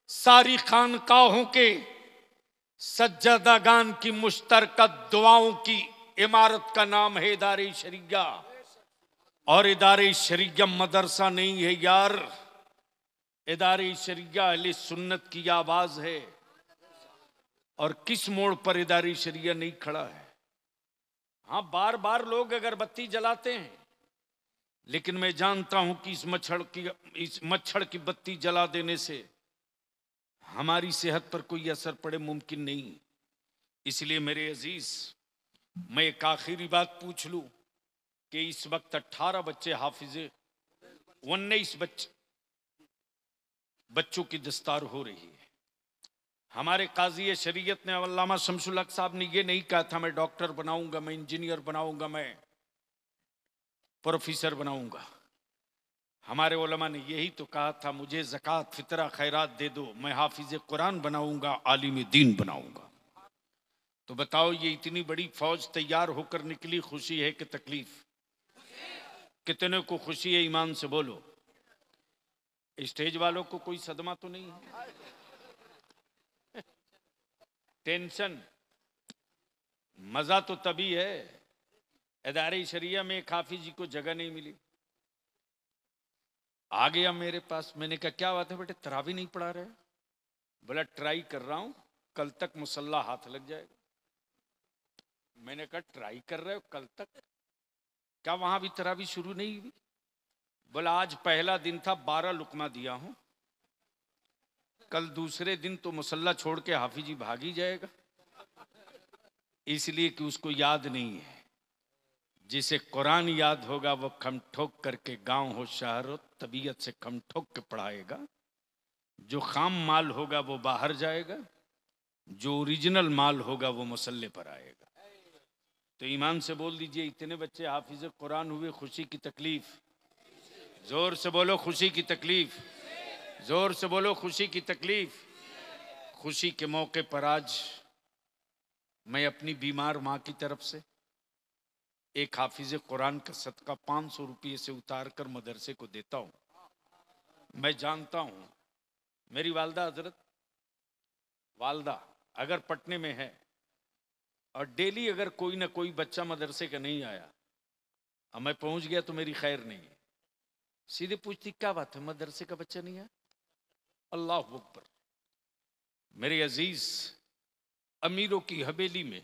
A: सारी खानकाहों के सज्जादागान की मुश्तरका दुआओं की इमारत का नाम है इदारे शरिया। और इदारे शरिया मदरसा नहीं है यार, इदारे शरिया अहले सुन्नत की आवाज है। और किस मोड़ पर इदारे शरिया नहीं खड़ा है? हाँ, बार बार लोग अगरबत्ती जलाते हैं, लेकिन मैं जानता हूं कि इस मच्छर की बत्ती जला देने से हमारी सेहत पर कोई असर पड़े मुमकिन नहीं। इसलिए मेरे अजीज, मैं एक आखिरी बात पूछ लूं कि इस वक्त 18 बच्चे हाफिजे, 19 बच्चों की दस्तार हो रही है। हमारे काजी शरीयत ने, अल्लामा शमसुल हक साहब ने ये नहीं कहा था मैं डॉक्टर बनाऊंगा, मैं इंजीनियर बनाऊंगा, मैं प्रोफेसर बनाऊंगा। हमारे उलमा ने यही तो कहा था, मुझे ज़कात फितरा खैरात दे दो, मैं हाफिज कुरान बनाऊंगा, आलिम दीन बनाऊंगा। तो बताओ, ये इतनी बड़ी फौज तैयार होकर निकली, खुशी है कि तकलीफ? कितने को खुशी है? ईमान से बोलो। स्टेज वालों को कोई सदमा तो नहीं है? टेंशन, मजा तो तभी है, इदारे शरिया में एक हाफिज जी को जगह नहीं मिली। आ गया मेरे पास, मैंने कहा क्या बात है बेटे, तरावी नहीं पढ़ा रहे? बोला ट्राई कर रहा हूं, कल तक मुसल्ला हाथ लग जाएगा। मैंने कहा ट्राई कर रहे हो कल तक? क्या वहां भी तरावी शुरू नहीं हुई? बोला आज पहला दिन था, 12 लुकमा दिया हूं, कल दूसरे दिन तो मुसल्ला छोड़ के हाफिजी भाग ही जाएगा। इसलिए कि उसको याद नहीं है। जिसे कुरान याद होगा वो खम ठोक करके, गांव हो शहर हो, तबीयत से खम ठोक के पढ़ाएगा। जो खाम माल होगा वो बाहर जाएगा, जो ओरिजिनल माल होगा वो मुसल्ले पर आएगा। तो ईमान से बोल दीजिए, इतने बच्चे हाफिज कुरान हुए, खुशी की तकलीफ? जोर से बोलो, खुशी की तकलीफ? जोर से बोलो, खुशी की तकलीफ? खुशी के मौके पर आज मैं अपनी बीमार माँ की तरफ से एक हाफिज कुरान का सदका 500 रुपये से उतार कर मदरसे को देता हूं। मैं जानता हूं मेरी वालदा हजरत, वालदा अगर पटने में है और डेली अगर कोई ना कोई बच्चा मदरसे का नहीं आया और मैं पहुंच गया तो मेरी खैर नहीं है। सीधे पूछती क्या बात है, मदरसे का बच्चा नहीं आया? अल्लाह अकबर। मेरे अजीज, अमीरों की हवेली में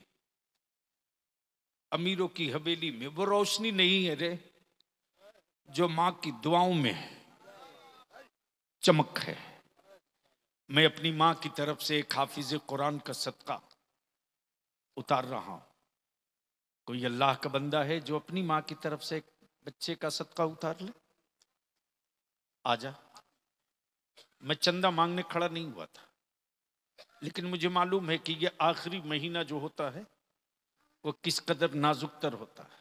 A: अमीरों की हवेली में वो रोशनी नहीं है रे जो मां की दुआओं में चमक है। मैं अपनी मां की तरफ से एक हाफिज कुरान का सदका उतार रहा हूं। कोई अल्लाह का बंदा है जो अपनी मां की तरफ से एक बच्चे का सदका उतार ले? आजा। मैं चंदा मांगने खड़ा नहीं हुआ था, लेकिन मुझे मालूम है कि ये आखिरी महीना जो होता है वो किस कदर नाजुकतर होता है।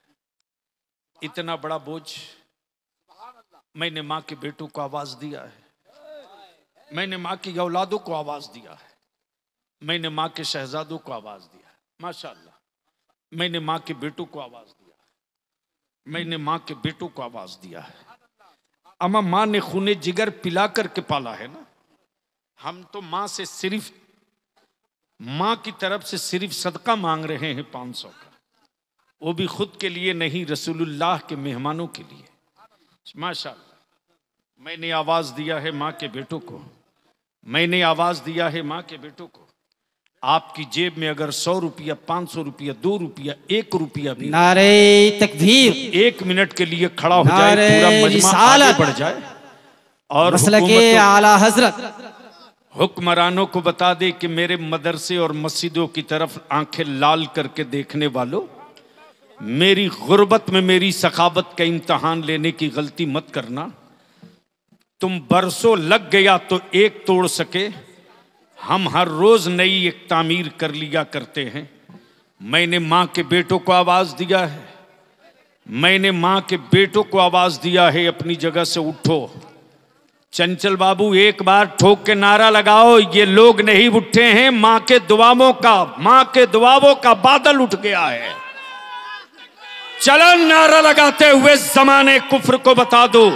A: इतना बड़ा बोझ मैंने मां के बेटों को आवाज दिया है, मैंने मां की औलादों को आवाज दिया है, मैंने मां के शहजादों को आवाज दिया है। माशाअल्लाह, मैंने मां के बेटों को आवाज दिया है, मैंने मां के बेटों को आवाज दिया है। अमा मां ने खूने जिगर पिला करके पाला है ना। हम तो मां से सिर्फ, मां की तरफ से सिर्फ सदका मांग रहे हैं 500 का, वो भी खुद के लिए नहीं, रसूलुल्लाह के मेहमानों के लिए। माशाअल्लाह, मैंने आवाज दिया है मां के बेटों को, मैंने आवाज दिया है मां के बेटों को। आपकी जेब में अगर 100 रुपया, 500 रुपया, 2 रुपया, 1 रुपया भी, नारे तकबीर, 1 मिनट के लिए खड़ा हो जाए, पूरा मजमा आगे बढ़ जाए और मसलके आला हजरत हुक्मरानों को बता दे कि मेरे मदरसे और मस्जिदों की तरफ आंखें लाल करके देखने वालों, मेरी गुर्बत में मेरी सखावत का इम्तहान लेने की गलती मत करना। तुम बरसों लग गया तो एक तोड़ सके, हम हर रोज नई एक तामीर कर लिया करते हैं। मैंने मां के बेटों को आवाज दिया है, मैंने मां के बेटों को आवाज दिया है, अपनी जगह से उठो। चंचल बाबू एक बार ठोक के नारा लगाओ, ये लोग नहीं उठे हैं, मां के दुआओं का बादल उठ गया है। चलो नारा लगाते हुए जमाने कुफ्र को बता दो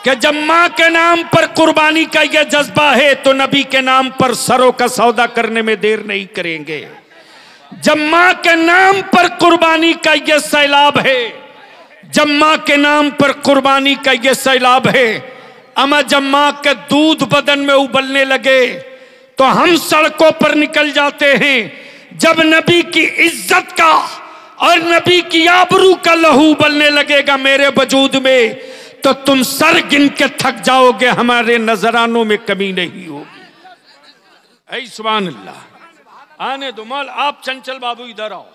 A: कि जब मां के नाम पर कुर्बानी का यह जज्बा है तो नबी के नाम पर सरों का सौदा करने में देर नहीं करेंगे। जब मां के नाम पर कुर्बानी का यह सैलाब है, जब मां के नाम पर कुर्बानी का यह सैलाब है, अमा जब मां के दूध बदन में उबलने लगे तो हम सड़कों पर निकल जाते हैं। जब नबी की इज्जत का और नबी की आबरू का लहू उबलने लगेगा मेरे वजूद में, तो तुम सर गिन के थक जाओगे, हमारे नजरानों में कमी नहीं होगी। ऐ सुभान अल्लाह। आने दो मौल, आप चंचल बाबू इधर आओ।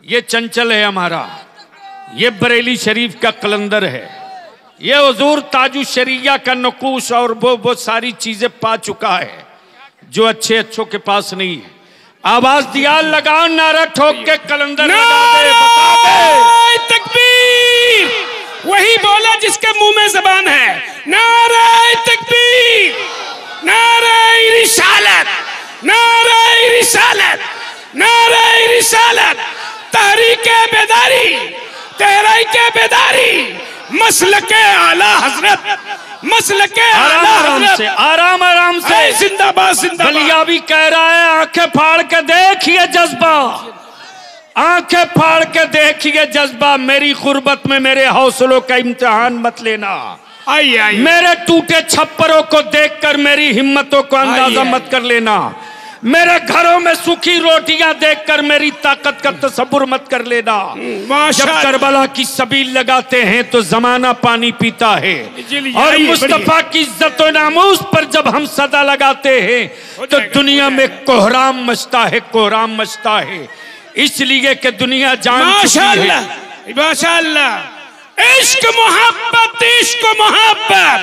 A: ये चंचल है हमारा, ये बरेली शरीफ का कलंदर है, ये हुजूर ताजु शरिया का नकूश और वो सारी चीजें पा चुका है जो अच्छे अच्छों के पास नहीं है। आवाज दिया, लगाओ नारा ठोक के कलंदर लगा दे, बता दे।
B: तकबीर, वही बोला जिसके मुंह में जबान है। नारे तकबीर, नारे रिसालत, नारे रिसालत, नारे रिसालत, तहरीके बेदारी, तहरीके बेदारी, मसलके आला हजरत, मसलके आला हजरत।
A: आराम आराम से,
B: जिंदाबाद जिंदाबाद।
A: बलिया भी कह रहा है, आंखें फाड़ के देखिए जज्बा, आंखें फाड़ के देखिए जज्बा। मेरी गुर्बत में मेरे हौसलों का इम्तिहान मत लेना।
B: आइए
A: मेरे टूटे छप्परों को देखकर मेरी हिम्मतों को अंदाजा मत कर लेना। मेरे घरों में सूखी रोटियां देखकर मेरी ताकत का तसव्वुर मत कर लेना। जब करबला की सबील लगाते हैं तो जमाना पानी पीता है, और मुस्तफा की इज्जत और नामूस पर जब हम सदा लगाते हैं तो दुनिया में कोहराम मचता है, कोहराम मचता है। इसलिए कि दुनिया जान चुकी है।
B: माशाअल्लाह। इश्क मोहब्बत, इश्क मोहब्बत,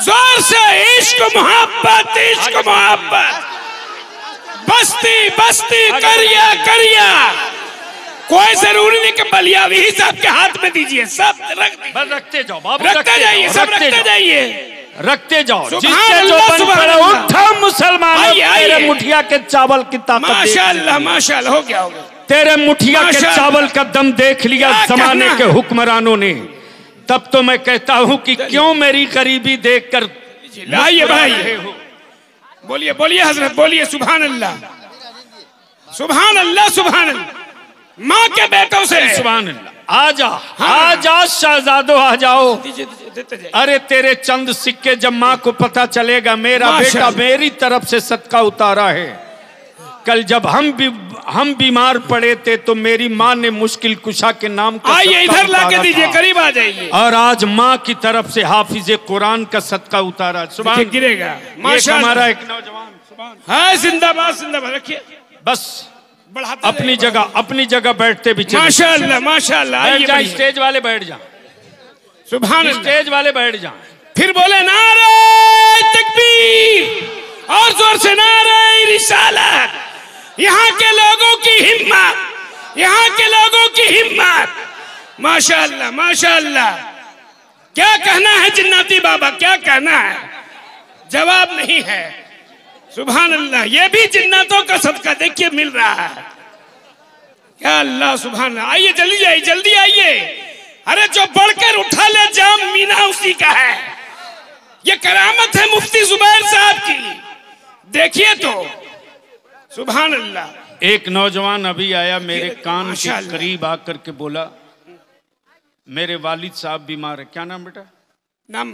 B: जोर से इश्क मोहब्बत, इश्क मोहब्बत। बस्ती बस्ती करिया करिया, कोई जरूरी नहीं कि बलियावी साहब के हाथ में दीजिए, सब
A: रखते जाओ बाबू,
B: रखते जाइए, सब रखते जाइए,
A: रखते जाओ। जिससे जो बन पड़े उठा मुसलमानों, तेरे मुठिया के चावल की ताकत।
B: माशाअल्लाह माशाअल्लाह, हो गया हो गया।
A: तेरे मुठिया के चावल का दम देख लिया जमाने के हुक्मरानों ने। तब तो मैं कहता हूं कि क्यों मेरी गरीबी देखकर
B: लाइए भाई। बोलिए बोलिए हजरत, बोलिए सुभान अल्लाह, सुभान अल्लाह, सुभान अल्लाह। माँ के बेटों से
A: सुभान अल्लाह। आजा आजा शहजादो, आ जाओ। अरे तेरे चंद सिक्के जब माँ को पता चलेगा मेरा बेटा मेरी तरफ से सदका उतारा है, कल जब हम बीमार पड़े थे तो मेरी माँ ने मुश्किल कुशा के नाम का
B: आइए इधर लाके दीजिए, करीब आ जाइए।
A: और आज माँ की तरफ से हाफिज कुरान का सदका उतारा। सुभान
B: गिरेगा
A: माशाअल्लाह। हमारा एक नौजवान
B: हाँ, जिंदाबाद जिंदाबाद। रखिए
A: बस अपनी जगह बैठते भी चले।
B: माशाअल्लाह माशाअल्लाह।
A: बैठ जाए, स्टेज वाले बैठ जाए,
B: सुभान अल्लाह।
A: स्टेज वाले बैठ जाए।
B: फिर बोले नारे तकबीर, और जोर से नारे रिसालत। यहाँ के लोगों की हिम्मत, यहाँ के लोगों की हिम्मत, माशाअल्लाह माशाअल्लाह। क्या कहना है जिन्नाती बाबा, क्या कहना है? जवाब नहीं है। सुभान अल्लाह। ये भी जिन्नातों का सदका देखिए मिल रहा है। क्या अल्लाह सुभान अल्लाह। आइए जल्दी आइए, जल्दी आइए। अरे जो बढ़कर उठा ले जाम मीना उसी का है। ये करामत है मुफ्ती जुबैर साहब की, देखिए तो। सुभान अल्लाह।
A: एक नौजवान अभी आया मेरे कान के करीब आकर के बोला, मेरे वालिद साहब बीमार है। क्या नाम बेटा?
B: नाम